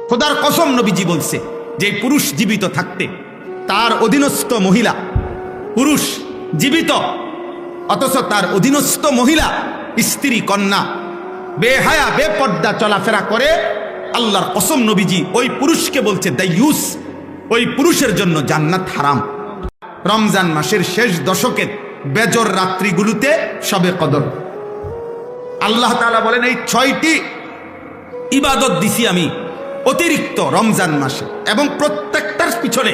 খোদার কসম নবীজি বলছে যে পুরুষ জীবিত থাকতে তার অধীনস্থ মহিলা, পুরুষ জীবিত অথচ তার অধীনস্থ মহিলা, স্ত্রী, কন্যা বেহায়া বেপর্দা চলাফেরা করে, আল্লাহর কসম নবীজি ওই পুরুষকে বলছে দাইয়ুস, ওই পুরুষের জন্য জান্নাত হারাম। রমজান মাসের শেষ দশকের বেজর রাত্রিগুলোতে শবে কদর আল্লাহ তাআলা বলেন এই 6টি ইবাদত দিছি আমি অতিরিক্ত রমজান মাসে, এবং প্রত্যেকটার পিছনে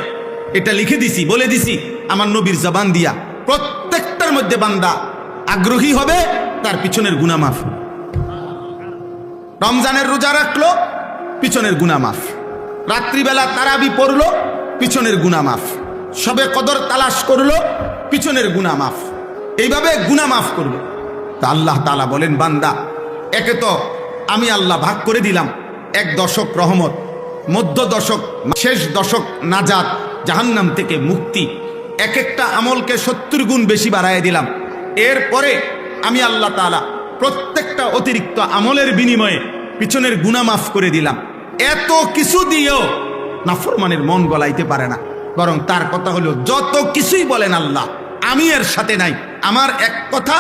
এটা লিখে দিছি, বলে দিছি আমার নবীর জবান দিয়া, প্রত্যেকটার মধ্যে বান্দা আগ্রহী হবে তার পিছনের গুনাহ মাফ। রমজানের রোজা রাখলো, পিছনের গুনাহ মাফ। রাত্রিবেলা তারাবি পড়লো, পিছনের গুনাহ মাফ। শবে কদর তালাশ করলো, পিছনের গুনাহ মাফ। এইভাবে গুনাহ মাফ করলো। তা আল্লাহ তাআলা বলেন বান্দা, একে তো আমি আল্লাহ ভাগ করে দিলাম 1 দশক রহমত, মধ্য দশক, শেষ দশক নাজাত, জাহান্নাম থেকে মুক্তি। এক একটা আমলকে 70 গুণ বেশি বাড়ায় দিলাম। এরপরে আমি আল্লাহ তাআলা প্রত্যেকটা অতিরিক্ত আমলের বিনিময়ে পিছনের গুনাহ মাফ করে দিলাম। এত কিছু দিয়েও নাফরমানের মন গলাইতে পারে না, বরং তার কথা হলো যত কিছুই বলেন আল্লাহ, আমি এর সাথে নাই। আমার এক কথা,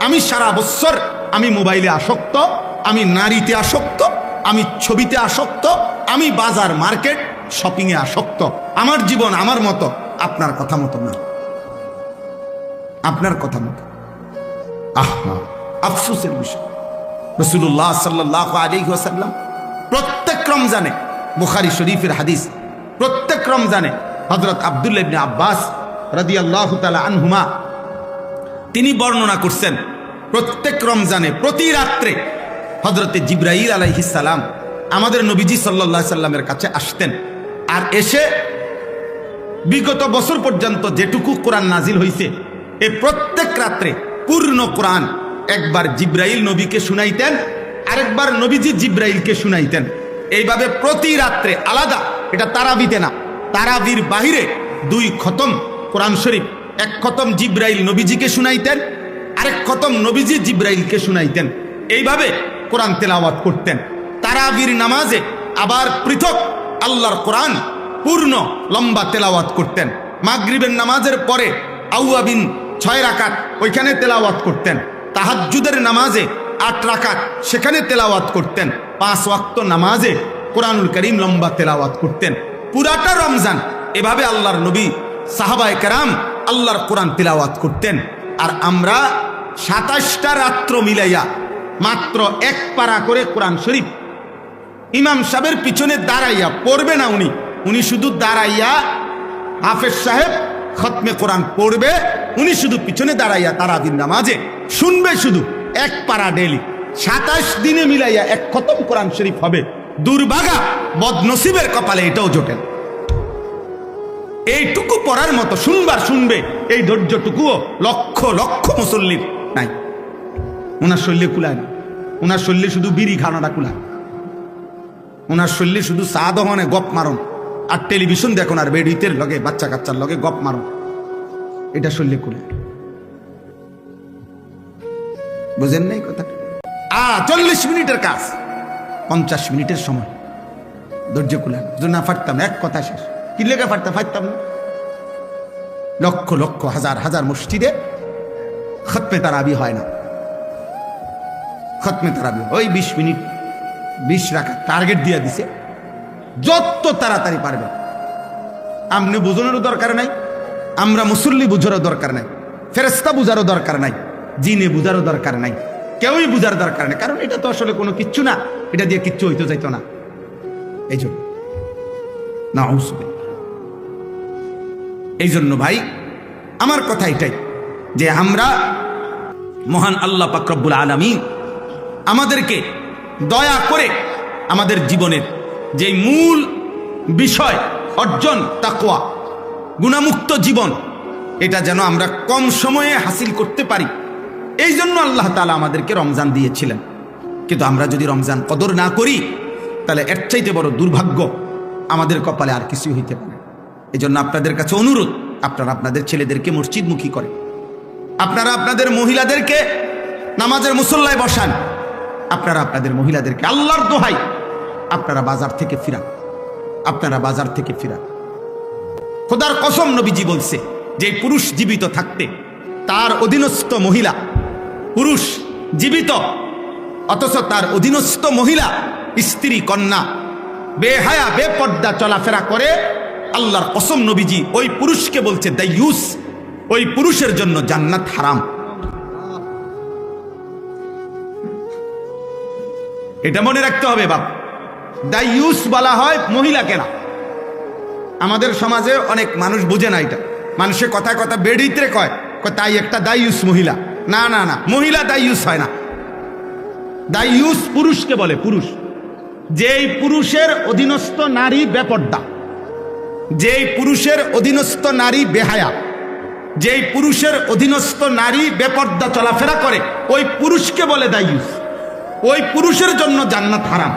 আমি সারা বছর আমি মোবাইলে আসক্ত, আমি নারীতে আসক্ত, আমি ছবিতে আসক্ত, আমি বাজার মার্কেট শপিংয়ে আসক্ত। আমার জীবন আমার মতো, আপনার কথা মতো না, আপনার কথা মতো। আহা, আফসোসের বিষয়। রাসূলুল্লাহ সাল্লাল্লাহু আলাইহি ওয়াসাল্লাম প্রত্যেক রমজানে, বুখারী শরীফের হাদিস, প্রত্যেক রমজানে হযরত আব্দুল্লাহ ইবনে আব্বাস রাদিয়াল্লাহু তাআলা আনহুমা তিনি বর্ণনা করছেন, প্রত্যেক রমজানে প্রতি রাত্রে হযরতে জিবরাইল আলাইহিস সালাম আমাদের নবীজি সাল্লাল্লাহু আলাইহি সাল্লামের কাছে আসতেন, আর এসে বিগত বছর পর্যন্ত যেটুকু কোরআন নাজিল হয়েছে এই প্রত্যেক রাত্রে পূর্ণ কোরআন একবার জিবরাইল নবীকে শুনাইতেন, আরেকবার নবীজি জিবরাইলকে শুনাইতেন। এইভাবে প্রতি রাত্রে আলাদা, এটা তারাবিতে না, তারাবির বাহিরে 2 খতম কোরআন শরীফ, 1 খতম জিবরাইল নবীজিকে শুনাইতেন, আরেক খতম নবীজি জিবরাইলকে শুনাইতেন। এইভাবে কোরআন তেলাওয়াত করতেন। তারাবির নামাজে আবার পৃথক আল্লাহর কোরআন পূর্ণ লম্বা তেলাওয়াত করতেন। মাগরিবের নামাজের পরে আউয়াবিন 6 রাকাত ওইখানে তেলাওয়াত করতেন। তাহাজ্জুদের নামাজে 8 রাকাত সেখানে তেলাওয়াত করতেন। 5 ওয়াক্ত নামাজে কোরআনুল কারীম লম্বা তেলাওয়াত করতেন। পুরাটা রমজান এভাবে আল্লাহর নবী সাহাবায়ে কেরাম আল্লাহর কোরআন তেলাওয়াত করতেন। আর আমরা 27টা রাত্র মিলাইয়া মাত্র 1 পারা করে কোরআন শরীফ ইমাম সাহেবের পিছনে দাঁড়াইয়া পড়বে না, উনি শুধু দাঁড়াইয়া, হাফেজ সাহেব খতমে কোরআন পড়বে, উনি শুধু পিছনে দাঁড়াইয়া তারাবির নামাজে শুনবে, শুধু 1 পারা ডেলি। 27 দিনে মিলাইয়া 1 খতম কোরআন শরীফ হবে। দুর্ভাগা বদনসিবের কপালে এটাও জোটে না। এইটুকু পড়ার মতো শুনবার শুনবে, এই ধৈর্যটুকুও লক্ষ লক্ষ মুসল্লির নাই। ওনার শরীরে কুলায় না, ওনার শরীরে শুধু বিড়ি খানাটা কুলায়, ওনার শরীরে শুধু চা দহনে গপ মারন আর টেলিভিশন দেখুন আর বেডিতের লগে বাচ্চা কাচ্চার লগে গপ মারন, এটা শরীরে কুলায়। বুঝেন নাই কথা? 40 মিনিটের কাজ 50 মিনিটের সময়, ধৈর্য কুলায় না পারতাম, এক কথা শেষ। কি লেগে পারতাম না? লক্ষ লক্ষ হাজার হাজার মসজিদে খতমে তারাবি হয় না। খতমে তারাবি ওই 20 মিনিট 20 রাকাত টার্গেট দিয়ে দিছে, যত তাড়াতাড়ি পারবে। আপনি বুঝানোরও দরকার নাই, আমরা মুসল্লি বুঝারও দরকার নাই, ফেরেশতা বুঝারও দরকার নাই, জিনে বুঝারও দরকার নাই, কেউই বুঝার দরকার নেই। কারণ এটা তো আসলে কোনো কিচ্ছু না, এটা দিয়ে কিচ্ছু হইতে যাইতো না। এই জন্য এই জন্য ভাই আমার কথা এটাই যে আমরা মহান আল্লাহ পাক রব্বুল আলামিন আমাদেরকে দয়া করে আমাদের জীবনের যে মূল বিষয় অর্জন তাকওয়া, গুনাহমুক্ত জীবন, এটা যেন আমরা কম সময়ে হাসিল করতে পারি। এই জন্য আল্লাহ তাআলা আমাদেরকে রমজান দিয়েছিলেন। কিন্তু আমরা যদি রমজান কদর না করি তাহলে এর চাইতে বড় দুর্ভাগ্য আমাদের কপালে আর কিছুই হইতে পারে। এই জন্য আপনাদের কাছে অনুরোধ, আপনারা আপনাদের ছেলেদেরকে মসজিদমুখী করেন, আপনারা আপনাদের মহিলাদেরকে নামাজের মুসল্লায় বসান, আপনারা আপনাদের মহিলাদেরকে আল্লাহর দোহাই আপনারা বাজার থেকে ফিরান। আপনারা বাজার থেকে ফিরান। খোদার কসম নবীজি বলছে যে পুরুষ জীবিত থাকতে তার অধীনস্থ মহিলা, পুরুষ জীবিত অথচ তার অধীনস্থ মহিলা, স্ত্রী, কন্যা বেহায়া বেপর্দা চলাফেরা করে, আল্লাহর কসম নবীজি ওই পুরুষকে বলছে দাইয়ুস, ওই পুরুষের জন্য জান্নাত হারাম। এটা মনে রাখতে হবে বাপ। দাইয়ুস বলা হয় মহিলাকে না। আমাদের সমাজে অনেক মানুষ বুঝে না এটা। মানুষের কথা কথা বেড়িতে কয় তাই একটা দাইয়ুস মহিলা। না না না, মহিলা দাইয়ুস হয় না। দাইয়ুস পুরুষকে বলে, পুরুষ যেই পুরুষের অধীনস্থ নারী বেপর্দা, যেই পুরুষের অধীনস্থ নারী বেহায়া, যেই পুরুষের অধীনস্থ নারী বেপর্দা চলাফেরা করে, ওই পুরুষকে বলে দাইয়ুস। ওই পুরুষের জন্য জান্নাত হারাম।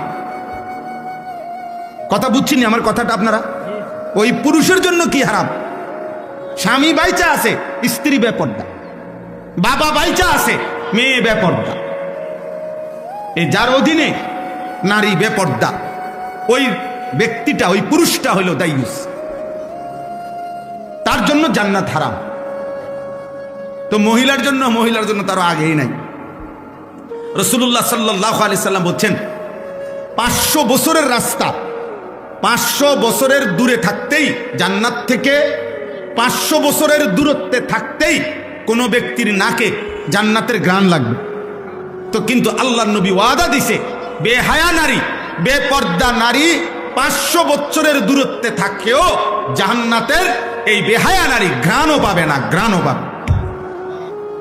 কথা বুঝছেন আমার কথাটা আপনারা? ওই পুরুষের জন্য কি হারাম? স্বামী বাইচা আছে, স্ত্রী বেপর্দা, বাবা বাইচা আছে, মেয়ে বেপর্দা, এই যার অধীনে নারী বেপর্দা, ওই ব্যক্তিটা, ওই পুরুষটা হইল দাইয়ুস, তার জন্য জান্নাত হারাম। তো মহিলার জন্য তার আগেই নাই। রাসূলুল্লাহ সাল্লাল্লাহু আলাইহি সাল্লাম বলছেন 500 বছরের রাস্তা, 500 বছরের দূরে থাকতেই, জান্নাত থেকে 500 বছরের দূরত্বে থাকতেই কোনো ব্যক্তির নাকে জান্নাতের ঘ্রাণ লাগবে। তো কিন্তু আল্লাহর নবী ওয়াদা দিছে, বেহায়া নারী, বেপর্দা নারী 500 বছরের দূরত্বে থাকলেও জান্নাতের এই বেহায়া নারী ঘ্রাণও পাবে না, ঘ্রাণও পাবে।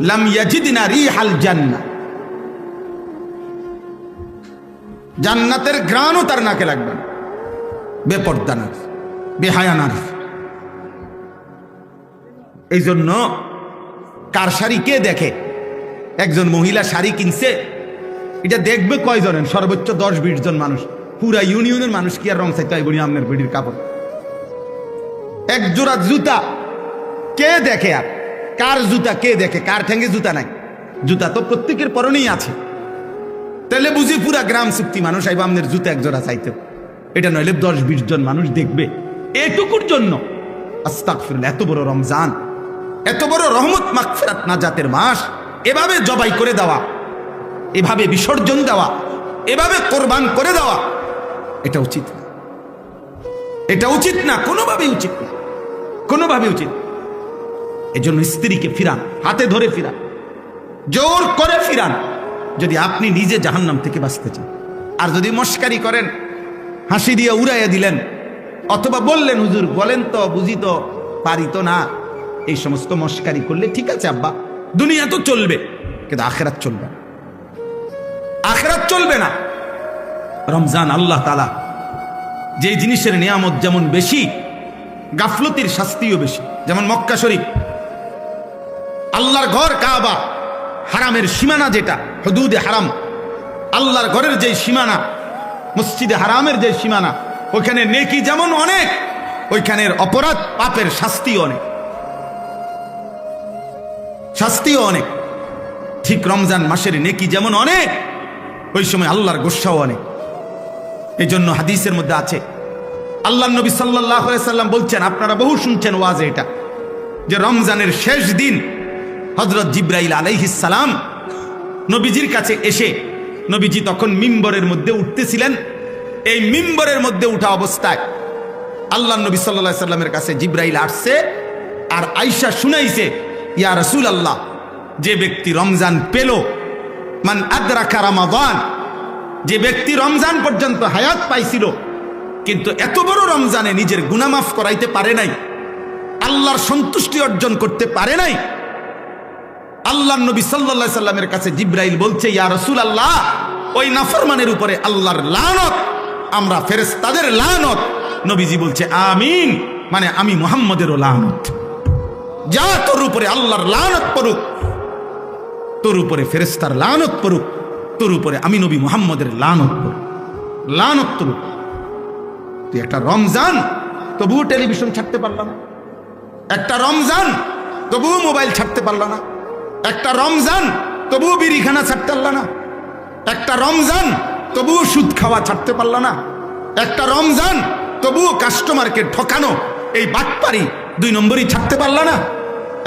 লাম ইয়াজিদনা রিহাল জান্নাহ, জান্নাতের ঘ্রাণও তার নাকে লাগবে না। বেপর্দা নারী, বেহায়া নারী। এই জন্য কার শাড়ি কে দেখে? একজন মহিলা শাড়ি কিনছে, এটা দেখবে কয়জনের? সর্বোচ্চ 10-20 জন মানুষ। পুরা ইউনিয়নের মানুষ কি আর রং চাইতে হয় বলি আপনার বেডির কাপড়? এক জোড়া জুতা কে দেখে? আর কার জুতা কে দেখে? কার ঠ্যাঙ্গে জুতা নাই? জুতা তো প্রত্যেকের পরনেই আছে। তাহলে বুঝি পুরা গ্রাম চুক্তি মানুষ আইব আপনার জুতা এক জোড়া চাইতে। এটা নইলে 10-20 জন মানুষ দেখবে। এটুকুর জন্য আস্তাগফিরুল্লাহ, এত বড় রমজান, এত বড় রহমত মাগফিরাত নাজাতের মাস, এভাবে জবাই করে দেওয়া, এভাবে বিসর্জন দেওয়া, এভাবে কোরবান করে দেওয়া, এটা উচিত না। এটা উচিত না, কোনোভাবেই উচিত না, কোনোভাবে উচিত। এজন্য স্ত্রীকে ফিরান, হাতে ধরে ফিরান, জোর করে ফিরান, যদি আপনি নিজে জাহান্নাম থেকে বাঁচতে চান। আর যদি মস্কারি করেন, হাসি দিয়ে উড়াইয়া দিলেন, অথবা বললেন হুজুর বলেন তো, বুঝি তো, পারি তো না, এই সমস্ত মস্কারি করলে ঠিক আছে আব্বা, দুনিয়া তো চলবে, কিন্তু আখিরাত চলবে না, আখিরাত চলবে না। রমজান আল্লাহ তাআলা যে জিনিসের নিয়ামত যেমন বেশি, গাফলতির শাস্তিও বেশি। যেমন মক্কা শরীফ, আল্লাহর ঘর কাবা, হারামের সীমানা যেটা, হুদুদে হারাম, আল্লাহর ঘরের যে সীমানা, মসজিদে হারামের যে সীমানা, ওইখানে নেকি যেমন অনেক, ওইখানের অপরাধ পাপের শাস্তিও অনেক, শাস্তিও অনেক। ঠিক রমজান মাসের নেকি যেমন অনেক, ওই সময় আল্লাহর গোস্বাও অনেক। এই জন্য হাদিসের মধ্যে আছে, আল্লাহ নবী সাল্লাল্লাহু আলাইহি সাল্লাম বলছেন, আপনারা বহু শুনছেন ওয়াজে এটা, যে রমজানের শেষ দিন হযরত জিবরাইল আলাইহিস সালাম নবীজির কাছে এসে, নবীজি তখন মিম্বরের মধ্যে উঠতেছিলেন, এই মিম্বরের মধ্যে উঠা অবস্থায় আল্লাহ নবী সাল্লাল্লাহু আলাইহি সাল্লামের কাছে জিবরাইল আসছে, আর আয়েশা শুনাইছে, ইয়া রাসূলুল্লাহ, যে ব্যক্তি রমজান পেল, মান আদরাকা রমাদান, যে ব্যক্তি রমজান পর্যন্ত হায়াত পাইছিল, কিন্তু এত বড় রমজানে নিজের গুনাহ মাফ করাইতে পারে নাই, আল্লাহর সন্তুষ্টি অর্জন করতে পারে নাই, আল্লাহর নবী সাল্লাল্লাহু আলাইহি সাল্লামের কাছে জিবরাইল বলছে, ইয়া রাসূলুল্লাহ, ওই নাফরমানের উপরে আল্লাহর লানত, আমরা ফেরেশতাদের লানত। নবীজি বলছে আমিন, মানে আমি মুহাম্মদেরও লানত। যা তোর উপরে আল্লাহর লানত পড়ুক, তোর উপরে ফেরেশতার লানত পড়ুক, তোর উপরে আমি নবী মুহাম্মদের লানত পড়ুক, লানত পড়ুক। তুই একটা রমজান তবুও টেলিভিশন ছাড়তে পারল না, একটা রমজান তবুও মোবাইল ছাড়তে পারল না, একটা রমজান তবুও বিড়িখানা ছাড়তে পারল না, একটা রমজান তবুও সুদ খাওয়া ছাড়তে পারল না, একটা রমজান তবুও কাস্টমারকে ঠকানো, এই বাটপারি 2 নম্বরই ছাড়তে পারলা না?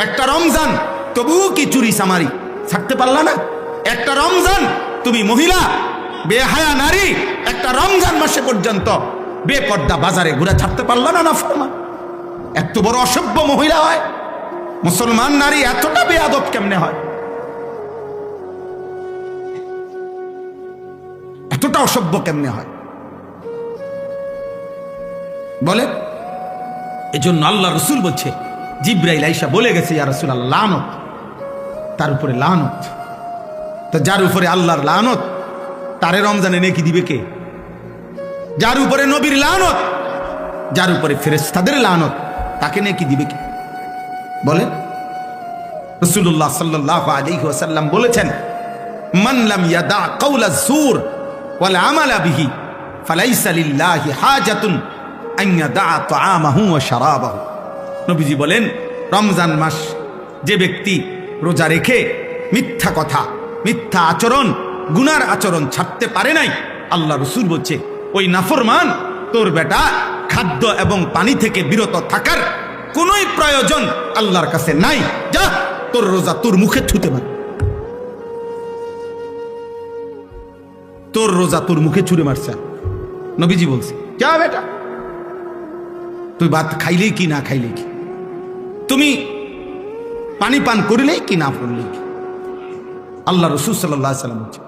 একটা রমজান তবুও কি চুরি সামারি ছাড়তে পারলা না? একটা রমজান তুমি মহিলা বেহায়া নারী, একটা রমজান মাসে পর্যন্ত বেপর্দা বাজারে ঘুরে ছাড়তে পারলা না? নাফরমান এত বড় অসভ্য মহিলা হয়? মুসলমান নারী এতটা বেয়াদব কেমনে হয়? এতটা অসভ্য কেমনে হয় বলে? এজন্য আল্লাহ রসুল বলছে, জিব্রাইল আইসা বলে গেছে, ইয়া রাসূলুল্লাহ লানত, তার উপরে লানত। তো যার উপরে আল্লাহর লানত তারে রমজানে নেকি দিবে কে? যার উপরে নবীর লানত, যার উপরে ফেরেশতাদের লানত, তাকে নেকি দিবে কে? বলে রাসূলুল্লাহ সাল্লাল্লাহু আলাইহি ওয়াসাল্লাম বলেছেন, মান লাম ইয়াদা কাওলা যুর ওয়াল আমালা বিহি ফালাইসা লিল্লাহি হাজাতুন আন ইয়াদা তাআমাহু ওয়া শারাবাহু। নবীজি বলেন, রমজান মাস যে ব্যক্তি রোজা রেখে মিথ্যা কথা, মিথ্যা আচরণ, গুনার আচরণ ছাড়তে পারে নাই, আল্লাহ রসুল বলছে ওই নাফরমান তোর বেটা খাদ্য এবং পানি থেকে বিরত থাকার কোনোই প্রয়োজন আল্লাহর কাছে নাই, যা তোর রোজা তোর মুখে ছুঁতে মার, তোর রোজা তোর মুখে ছুঁড়ে মারছে। নবীজি বলছে, যা বেটা, তুই ভাত খাইলেই কি না খাইলেই কি, তুমি পানি পান করিলেই কি না করলেই কি। আল্লাহ রসুল সাল্লাল্লাহু আলাইহি সাল্লাম বলছে,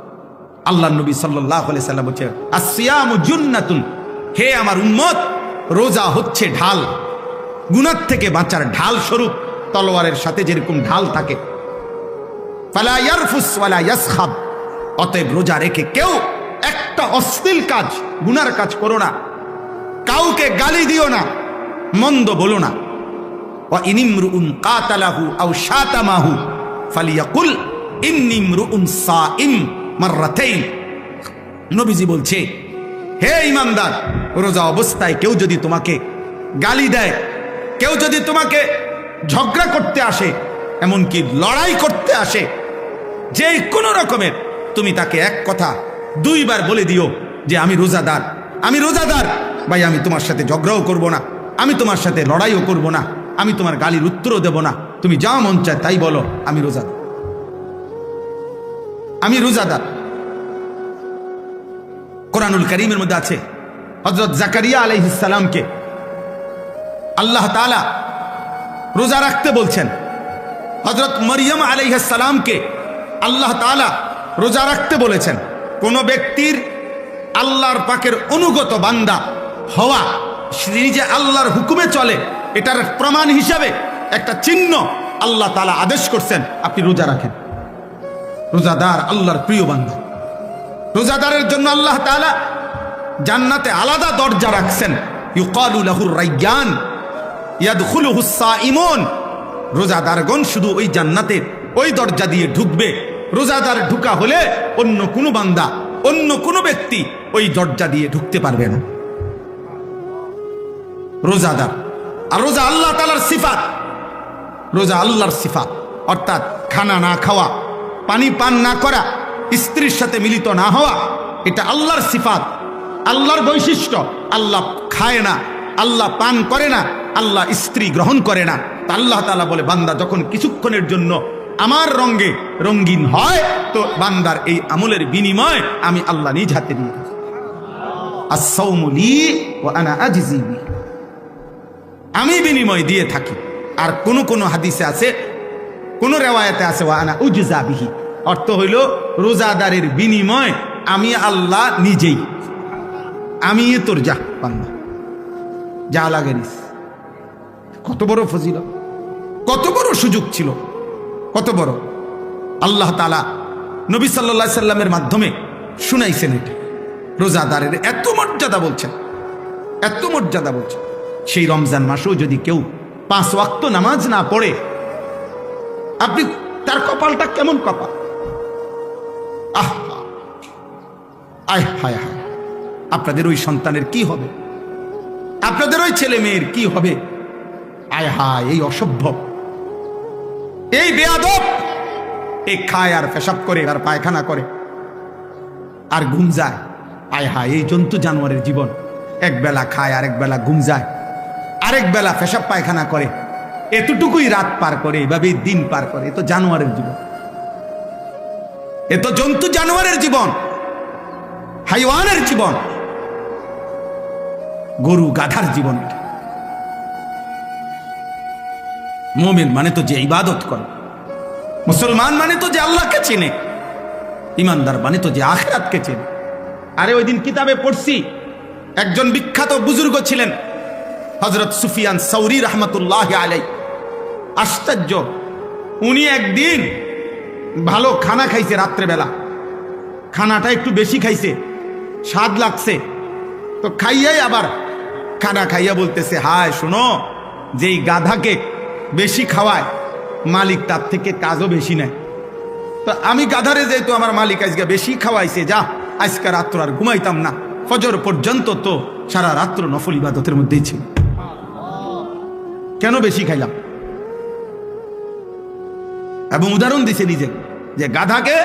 আল্লাহ নবী সাল্লাল্লাহু আলাইহি সাল্লাম বলছে, আসিয়ামু জুন্নাতুন, হে আমার উম্মত, রোজা হচ্ছে ঢাল, গুনাহ থেকে বাঁচার ঢাল স্বরূপ। তলোয়ারের সাথে যেরকম ঢাল থাকে, ফালা ইয়ারফুস ওয়ালা ইয়াসখাব, অতএব রোজা রেখে কেউ একটা অশ্লীল কাজ, গুনার কাজ করো না, কাউকে গালি দিও না, মন্দ বলো না। ওয়া ইনিমরুন কাতালাহু আও শাতামাহু ফালিয়াকুল ইন্নী ইমরুন সাইম মাররাতাইন। নবীজি বলছে, হে ঈমানদার, রোজা অবস্থায় কেউ যদি তোমাকে গালি দেয়, কেউ যদি তোমাকে ঝগড়া করতে আসে, এমনকি লড়াই করতে আসে, যে কোনো রকমের, তুমি তাকে এক কথা 2 বার বলে দিও যে আমি রোজাদার, আমি রোজাদার ভাই, আমি তোমার সাথে ঝগড়াও করব না, আমি তোমার সাথে লড়াইও করব না, আমি তোমার গালির উত্তরও দেব না, তুমি যা মন চায় তাই বলো, আমি রোজাদার, আমি রোজাদার। কোরআনুল কারীমের মধ্যে আছে, হযরত জাকারিয়া আলাইহিস সালামকে আল্লাহ তাআলা রোজা রাখতে বলছেন, হযরত মরিয়ম আলাইহিস সালামকে আল্লাহ তাআলা রোজা রাখতে বলেছেন। কোন ব্যক্তির আল্লাহর পাকের অনুগত বান্দা হওয়া, নিজে আল্লাহর হুকুমে চলে, এটার প্রমাণ হিসাবে একটা চিহ্ন আল্লাহ তাআলা আদেশ করছেন, আপনি রোজা রাখেন। রোজাদার আল্লাহর প্রিয় বান্দা, রোজাদারের জন্য আল্লাহ তাআলা জান্নাতে আলাদা দরজা রাখছেন, ইউকালু লাহুর রায়্যান ইয়াদখুলুহুস সাইমুন। রোজাদারগণ শুধু ওই জান্নাতে ওই দরজা দিয়ে ঢুকবে। রোজাদার ঢুকা হলে অন্য কোনো বান্দা, অন্য কোনো ব্যক্তি ওই দরজা দিয়ে ঢুকতে পারবে না। রোজাদার, আর রোজা আল্লাহ তাআলার সিফাত, রোজা আল্লাহর সিফাত, অর্থাৎ খানা না খাওয়া, পানি পান না করা, স্ত্রীর সাথে মিলিত না হওয়া, এটা আল্লাহর সিফাত, আল্লাহর বৈশিষ্ট্য। আল্লাহ খায় না, আল্লাহ পান করে না, আল্লাহ স্ত্রী গ্রহণ করে না। তা আল্লাহ তাআলা বলে, বান্দা যখন কিছুক্ষণের জন্য আমার রঙে রঙিন হয়, তো বান্দার এই আমলের বিনিময় আমি আল্লাহ নিজ হাতে দিয়ে দিই। আস-সাওমু লি ওয়া আনা আজজি বিহি, আমি বিনিময় দিয়ে থাকি। আর কোন কোন হাদিসে আছে, কোন রেওয়ায়েতে আছে ওয়া আনা উজজা বিহি, অর্থ হইল রোজাদারের বিনিময় আমি আল্লাহ নিজেই, আমি তোর যা বান্দা, যা লাগে নিস। কত বড় ফজিলত, কত বড় সুযোগ ছিল, কত বড়। আল্লাহ তাআলা নবী সাল্লাল্লাহু আলাইহি সাল্লামের মাধ্যমে শুনাইছেন এটা। রোজাদারের এত মর্যাদা বলছেন, এত মর্যাদা বলছেন। সেই রমজান মাসেও যদি কেউ 5 ওয়াক্ত নামাজ না পড়ে, আপনি তার কপালটা কেমন কপাল! আহ আয় হায় হায়, আপনাদের ওই সন্তানের কি হবে, আপনাদের ওই ছেলে মেয়ের কি হবে! আয় হায়, এই অসভ্য, এই বেয়াদব, এই খায় আর পেশাব করে আর পায়খানা করে আর ঘুম যায়। আয় হায়, এই জন্তু জানোয়ারের জীবন। এক বেলা খায়, আরেক বেলা ঘুম যায়, আরেক বেলা পেশাব পায়খানা করে, এতটুকুই রাত পার করে, এইভাবেই দিন পার করে। এ তো জানোয়ারের জীবন, এ তো জন্তু জানোয়ারের জীবন, হাইওয়ানের জীবন, গরু গাধার জীবন। মুমিন মানে তো যে ইবাদত করে, মুসলমান মানে তো যে আল্লাহকে চেনে, ইমানদার মানে তো যে আখিরাতকে চেনে। আরে ওই দিন কিতাবে পড়ছি, একজন বিখ্যাত বুজুর্গ ছিলেন হযরত সুফিয়ান সাউরি রাহমাতুল্লাহি আলাইহি। আশ্চর্য, উনি একদিন ভালো খানা খাইছে, রাত্রেবেলা খানাটা একটু বেশি খাইছে, স্বাদ লাগছে, তো খাইয়াই আবার খানা খাইয়া বলতেছে, হায় শোনো, যেই গাধাকে বেশি খাওয়ায় মালিক তার থেকে কাজও বেশি নেয়। তো আমি গাধারে যেহেতু আমার মালিক আজকে বেশি খাওয়াইছে, যা আজকে রাত্র আর ঘুমাইতাম না, ফজর পর্যন্ত তো সারা রাত্র নফল ইবাদতের মধ্যেই ছিল, কেন বেশি খাইলাম? এবং উদাহরণ দিছে নিজে যে গাধাকে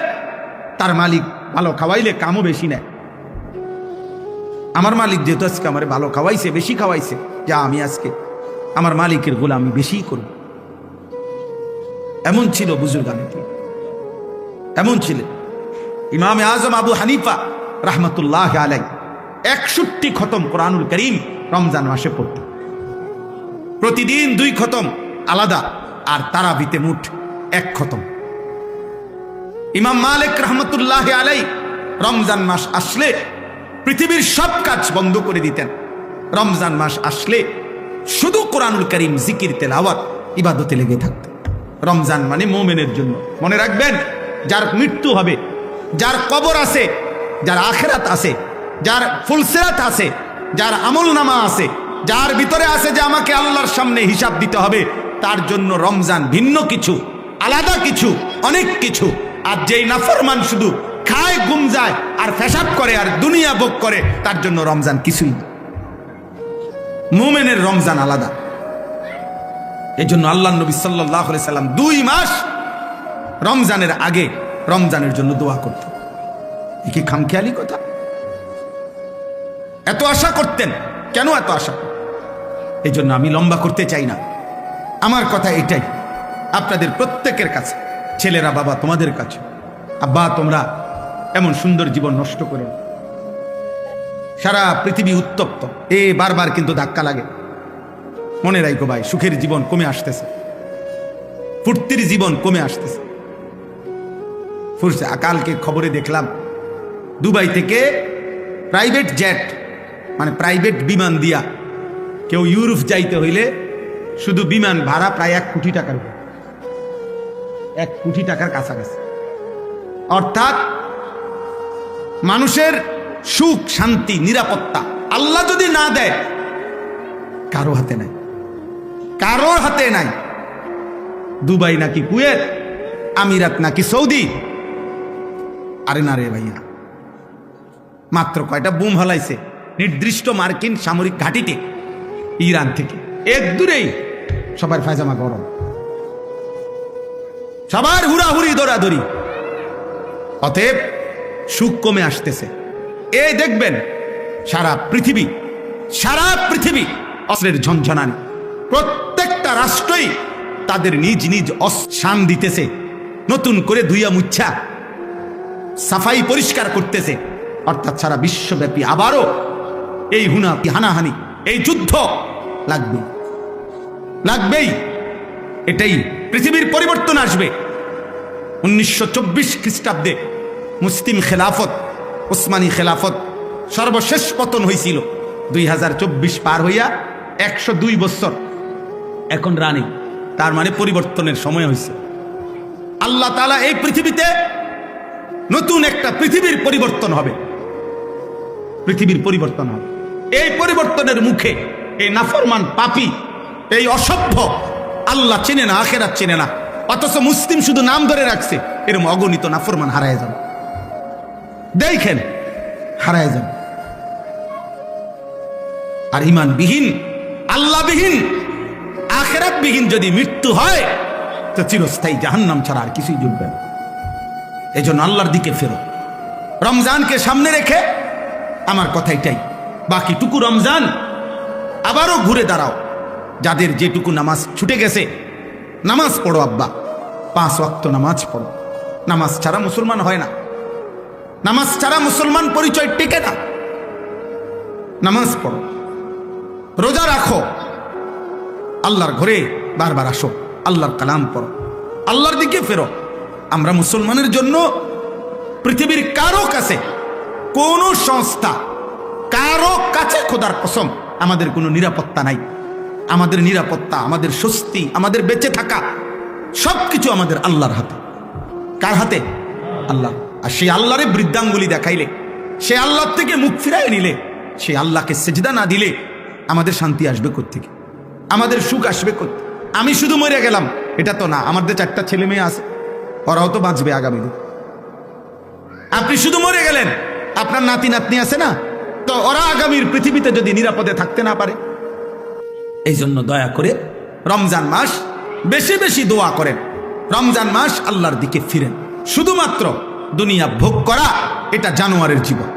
তার মালিক ভালো খাওয়াইলে কামও বেশি নেয়। আমার মালিক যেহেতু আজকে আমার ভালো খাওয়াইছে, বেশি খাওয়াইছে, যা আমি আজকে আমার মালিকের গোলামি বেশি করব। এমন ছিল বুজুর্গানে, এমন ছিলেন ইমামে আজম আবু হানিফা রাহমাতুল্লাহ আলাইহি। 61 খতম কোরআনুল কারীম রমজান মাসে পড়তেন, প্রতিদিন 2 খতম আলাদা, আর তারাবিতে মোট 1 খতম। ইমাম মালিক রাহমাতুল্লাহ আলাইহি রমজান মাস আসলে পৃথিবীর সব কাজ বন্ধ করে দিতেন। রমজান মাস আসলে শুধু কোরআনুল কারীম, জিকির, তেলাওয়াত, ইবাদতে লেগে থাকতেন। রমজান মানে মুমিনের জন্য। মনে রাখবেন, যার মৃত্যু হবে, যার কবর আছে, যার আখিরাত আছে, যার ফুলসিরাত আছে, যার আমলনামা আছে, যার ভিতরে আছে যে আমাকে আল্লাহর সামনে হিসাব দিতে হবে, তার জন্য রমজান ভিন্ন কিছু, আলাদা কিছু, অনেক কিছু। আর যেই নাফরমান শুধু খায়, ঘুম যায়, আর পেশাব করে, আর দুনিয়া ভোগ করে, তার জন্য রমজান কিছুই না। মুমিনের রমজান আলাদা। এই জন্য আল্লাহ নবী সাল্লাল্লাহু আলাইহি সাল্লাম 2 মাস রমজানের আগে রমজানের জন্য দোয়া করতেন। এ কি খামখেয়ালি কথা? এত আশা করতেন কেন? এত আশা, এই জন্য আমি লম্বা করতে চাই না। আমার কথা এটাই, আপনাদের প্রত্যেকের কাছে, ছেলেরা, বাবা তোমাদের কাছে, আব্বা তোমরা এমন সুন্দর জীবন নষ্ট করো। সারা পৃথিবী উত্তপ্ত, বারবার কিন্তু ধাক্কা লাগে। মনে রাখো ভাই, সুখের জীবন কমে আসতেছে, ফুর্তির জীবন কমে আসতেছে। কালকে খবরে দেখলাম, দুবাই থেকে প্রাইভেট জেট, মানে প্রাইভেট বিমান দিয়া কেউ ইউরোপ যাইতে হইলে শুধু বিমান ভাড়া প্রায় 1 কোটি টাকার, 1 কোটি টাকার কাছাকাছি। অর্থাৎ মানুষের সুখ, শান্তি, নিরাপত্তা আল্লাহ যদি না দেয়, কারো হাতে নাই, কারোর হাতে নাই। দুবাই নাকি কুয়েত, আমিরাত নাকি সৌদি, আরে না রে ভাইয়া, মাত্র কয়টা বুম হালাইছে নির্দিষ্ট মার্কিন সামরিক ঘাঁটিতে ইরান থেকে, এক দূরেই সবার পায়জামা গরম, সবার হুড়াহুড়ি, দৌড়াদৌড়ি। অতএব সুখ কমে আসতেছে। এই দেখবেন সারা পৃথিবী অস্ত্রের ঝনঝনানি। প্রত্যেকটা রাষ্ট্রই তাদের নিজ নিজ শান দিতেছে, নতুন করে ধুইয়া মুচ্ছা সাফাই পরিষ্কার করতেছে। অর্থাৎ সারা বিশ্বব্যাপী আবারও এই হানাহানি, এই যুদ্ধ লাগবেই। এটাই পৃথিবীর পরিবর্তন আসবে। 1924 খ্রিস্টাব্দে মুসলিম খেলাফত, ওসমানী খেলাফত সর্বশেষ পতন হয়েছিল। 2024 পার হইয়া 102 বছর এখন রানিং। তার মানে পরিবর্তনের সময় হয়েছে। আল্লাহ তাআলা এই পৃথিবীতে নতুন একটা পৃথিবীর পরিবর্তন হবে, পৃথিবীর পরিবর্তন হবে। এই পরিবর্তনের মুখে এই নাফরমান পাপী, এই অসভ্য, আল্লাহ চেনে না, আখিরাত চেনে না, অথচ মুসলিম শুধু নাম ধরে রাখছে, এরকম অগণিত নাফরমান হারায় যাবে। দেখেন, হারায় যাবে। আর ঈমানবিহীন, আল্লাহবিহীন, আখিরাতবিহীন যদি মৃত্যু হয়, তো চিরস্থায়ী জাহান্নাম ছাড়া আর কিছুই জুটবে না। এই জন্য আল্লাহর দিকে ফেরো। রমজানকে সামনে রেখে আমার কথা এটাই, বাকিটুকু রমজান আবারও ঘুরে দাঁড়াও। যাদের যেটুকু নামাজ ছুটে গেছে, নামাজ পড়ো আব্বা, 5 ওয়াক্ত নামাজ পড়ো। নামাজ ছাড়া মুসলমান হয় না, নামাজ ছাড়া মুসলমান পরিচয় টিকে না। নামাজ পড়ো, রোজা রাখো, আল্লাহর ঘরে বারবার আসো, আল্লাহর কালাম পড়ো, আল্লাহর দিকে ফেরো। আমরা মুসলমানের জন্য পৃথিবীর কারো কাছে, কোন সংস্থা, কারো কাছে খোদার কসম আমাদের কোনো নিরাপত্তা নাই। আমাদের নিরাপত্তা, আমাদের স্বস্তি, আমাদের বেঁচে থাকা সবকিছু আমাদের আল্লাহর হাতে। কার হাতে? আল্লাহ। আর সেই আল্লাহরে বৃদ্ধাঙ্গুলি দেখাইলে, সে আল্লাহ থেকে মুখ ফিরাই নিলে, সে আল্লাহকে সেজদা না দিলে আমাদের শান্তি আসবে কোত্থেকে? আমাদের সুখ আসবে কোত্থেকে? আমি শুধু মরে গেলাম এটা তো না, আমাদের 4টা ছেলে মেয়ে আছে, ওরাও তো বাঁচবে আগামী দিন। আপনি শুধু মরে গেলেন, আপনার নাতি নাতনি আছে না, তো ওরা আগামীর পৃথিবীতে যদি নিরাপদে থাকতে না পারে। এই জন্য দয়া করে রমজান মাস বেশি বেশি দোয়া করেন, রমজান মাস আল্লাহর দিকে ফিরেন। শুধুমাত্র দুনিয়া ভোগ করা এটা জানোয়ারের জীবন।